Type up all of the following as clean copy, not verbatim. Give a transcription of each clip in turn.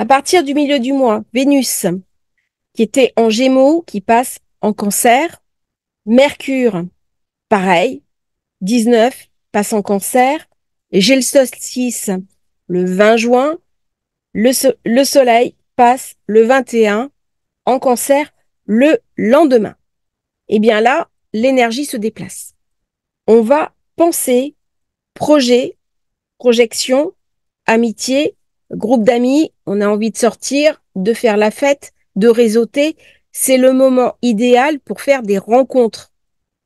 À partir du milieu du mois, Vénus, qui était en Gémeaux, qui passe en Cancer. Mercure, pareil, 19, passe en Cancer. Et j'ai le solstice le 20 juin. Le Soleil passe le 21 en Cancer le lendemain. Et bien là, l'énergie se déplace. On va penser projet, projection, amitié, groupe d'amis, on a envie de sortir, de faire la fête, de réseauter. C'est le moment idéal pour faire des rencontres,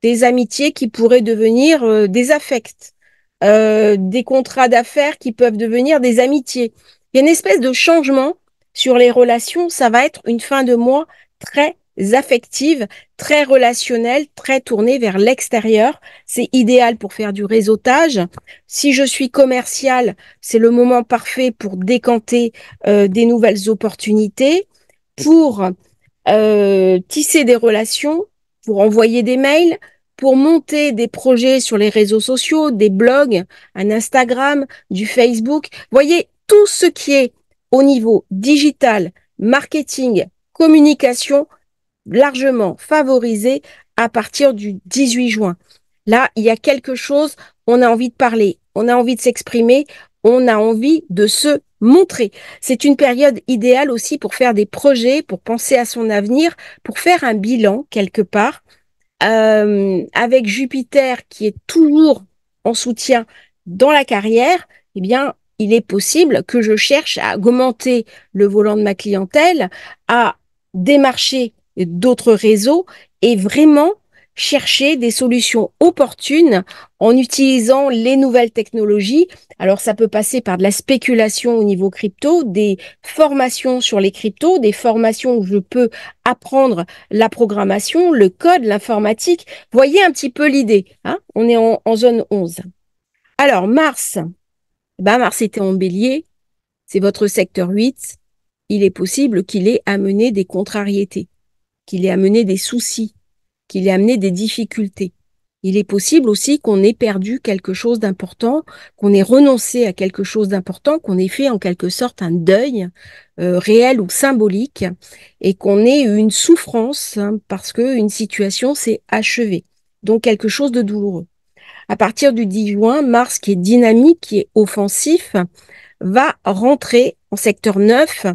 des amitiés qui pourraient devenir des affects, des contrats d'affaires qui peuvent devenir des amitiés. Il y a une espèce de changement sur les relations. Ça va être une fin de mois très affective, très relationnelle, très tournée vers l'extérieur. C'est idéal pour faire du réseautage. Si je suis commercial, c'est le moment parfait pour décanter des nouvelles opportunités, pour tisser des relations, pour envoyer des mails, pour monter des projets sur les réseaux sociaux, des blogs, un Instagram, du Facebook. Voyez, tout ce qui est au niveau digital, marketing, communication, largement favorisé à partir du 18 juin. Là, il y a quelque chose, on a envie de parler, on a envie de s'exprimer, on a envie de se montrer. C'est une période idéale aussi pour faire des projets, pour penser à son avenir, pour faire un bilan quelque part. Avec Jupiter qui est toujours en soutien dans la carrière, eh bien, il est possible que je cherche à augmenter le volant de ma clientèle, à démarcher d'autres réseaux et vraiment chercher des solutions opportunes en utilisant les nouvelles technologies. Alors, ça peut passer par de la spéculation au niveau crypto, des formations sur les cryptos, des formations où je peux apprendre la programmation, le code, l'informatique. Voyez un petit peu l'idée, hein. On est en zone 11. Alors, Mars, Mars était en bélier, c'est votre secteur 8. Il est possible qu'il ait amené des contrariétés, qu'il ait amené des soucis, qu'il ait amené des difficultés. Il est possible aussi qu'on ait perdu quelque chose d'important, qu'on ait renoncé à quelque chose d'important, qu'on ait fait en quelque sorte un deuil réel ou symbolique et qu'on ait eu une souffrance parce qu'une situation s'est achevée. Donc quelque chose de douloureux. À partir du 10 juin, Mars, qui est dynamique, qui est offensif, va rentrer en secteur 9.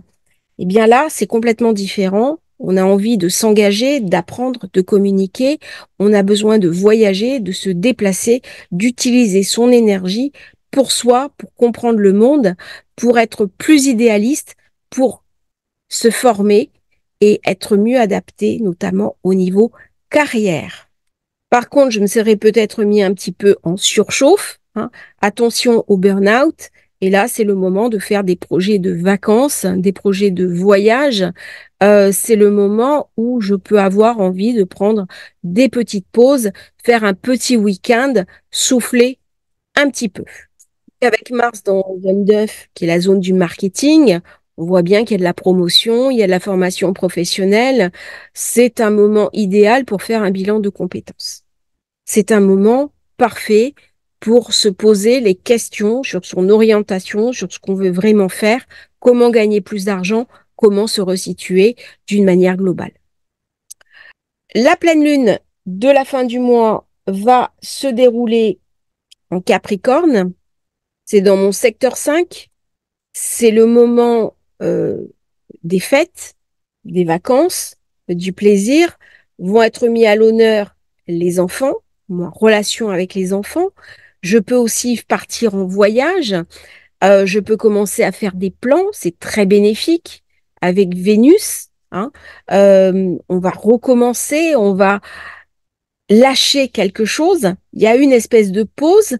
Eh bien là, c'est complètement différent. On a envie de s'engager, d'apprendre, de communiquer. On a besoin de voyager, de se déplacer, d'utiliser son énergie pour soi, pour comprendre le monde, pour être plus idéaliste, pour se former et être mieux adapté, notamment au niveau carrière. Par contre, je me serais peut-être mis un petit peu en surchauffe, hein. Attention au burn-out. Et là, c'est le moment de faire des projets de vacances, des projets de voyage. C'est le moment où je peux avoir envie de prendre des petites pauses, faire un petit week-end, souffler un petit peu. Avec Mars dans zone 9, qui est la zone du marketing, on voit bien qu'il y a de la promotion, il y a de la formation professionnelle. C'est un moment idéal pour faire un bilan de compétences. C'est un moment parfait pour se poser les questions sur son orientation, sur ce qu'on veut vraiment faire, comment gagner plus d'argent, comment se resituer d'une manière globale. La pleine lune de la fin du mois va se dérouler en Capricorne. C'est dans mon secteur 5. C'est le moment des fêtes, des vacances, du plaisir. Vont être mis à l'honneur les enfants, ma relation avec les enfants. Je peux aussi partir en voyage. Je peux commencer à faire des plans. C'est très bénéfique avec Vénus, hein. On va recommencer, on va lâcher quelque chose. Il y a une espèce de pause.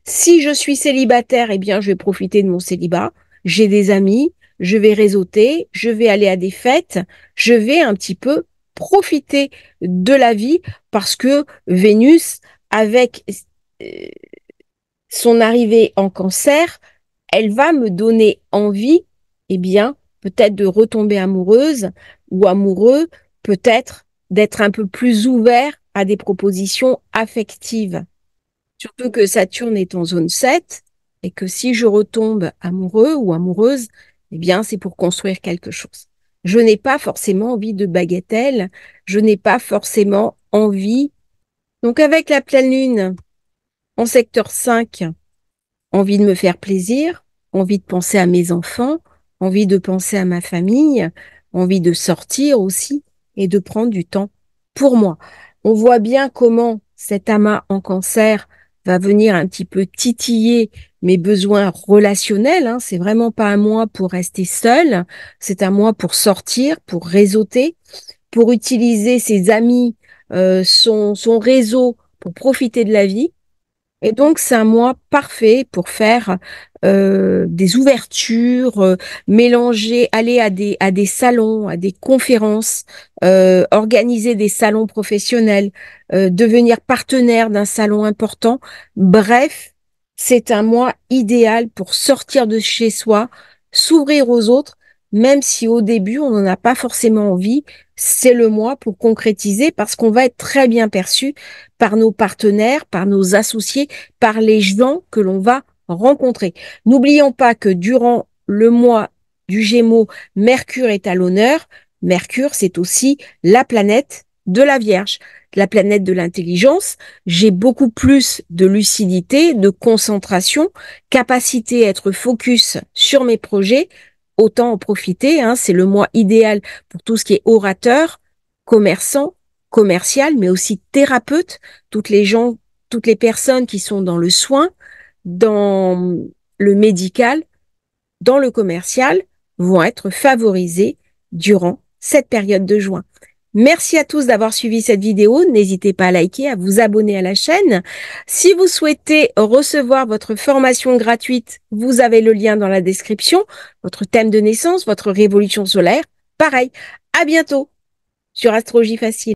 Si je suis célibataire, eh bien, je vais profiter de mon célibat. J'ai des amis, je vais réseauter, je vais aller à des fêtes, je vais un petit peu profiter de la vie parce que Vénus, avec euh, son arrivée en cancer, elle va me donner envie, eh bien, peut-être de retomber amoureuse ou amoureux, peut-être d'être un peu plus ouvert à des propositions affectives. Surtout que Saturne est en zone 7 et que si je retombe amoureux ou amoureuse, eh bien, c'est pour construire quelque chose. Je n'ai pas forcément envie de bagatelle, je n'ai pas forcément envie. Donc, avec la pleine lune en secteur 5, envie de me faire plaisir, envie de penser à mes enfants, envie de penser à ma famille, envie de sortir aussi et de prendre du temps pour moi. On voit bien comment cet amas en cancer va venir un petit peu titiller mes besoins relationnels, hein. C'est vraiment pas un mois pour rester seul, c'est un mois pour sortir, pour réseauter, pour utiliser ses amis, son réseau pour profiter de la vie. Et donc, c'est un mois parfait pour faire des ouvertures, mélanger, aller à des salons, à des conférences, organiser des salons professionnels, devenir partenaire d'un salon important. Bref, c'est un mois idéal pour sortir de chez soi, s'ouvrir aux autres, même si au début, on n'en a pas forcément envie. C'est le mois pour concrétiser parce qu'on va être très bien perçu par nos partenaires, par nos associés, par les gens que l'on va rencontrer. N'oublions pas que durant le mois du Gémeaux, Mercure est à l'honneur. Mercure, c'est aussi la planète de la Vierge, la planète de l'intelligence. J'ai beaucoup plus de lucidité, de concentration, capacité à être focus sur mes projets. Autant en profiter, hein, c'est le mois idéal pour tout ce qui est orateur, commerçant, commercial, mais aussi thérapeute, toutes les gens, toutes les personnes qui sont dans le soin, dans le médical, dans le commercial, vont être favorisées durant cette période de juin. Merci à tous d'avoir suivi cette vidéo. N'hésitez pas à liker, à vous abonner à la chaîne. Si vous souhaitez recevoir votre formation gratuite, vous avez le lien dans la description. Votre thème de naissance, votre révolution solaire, pareil. À bientôt sur Astrologie Facile.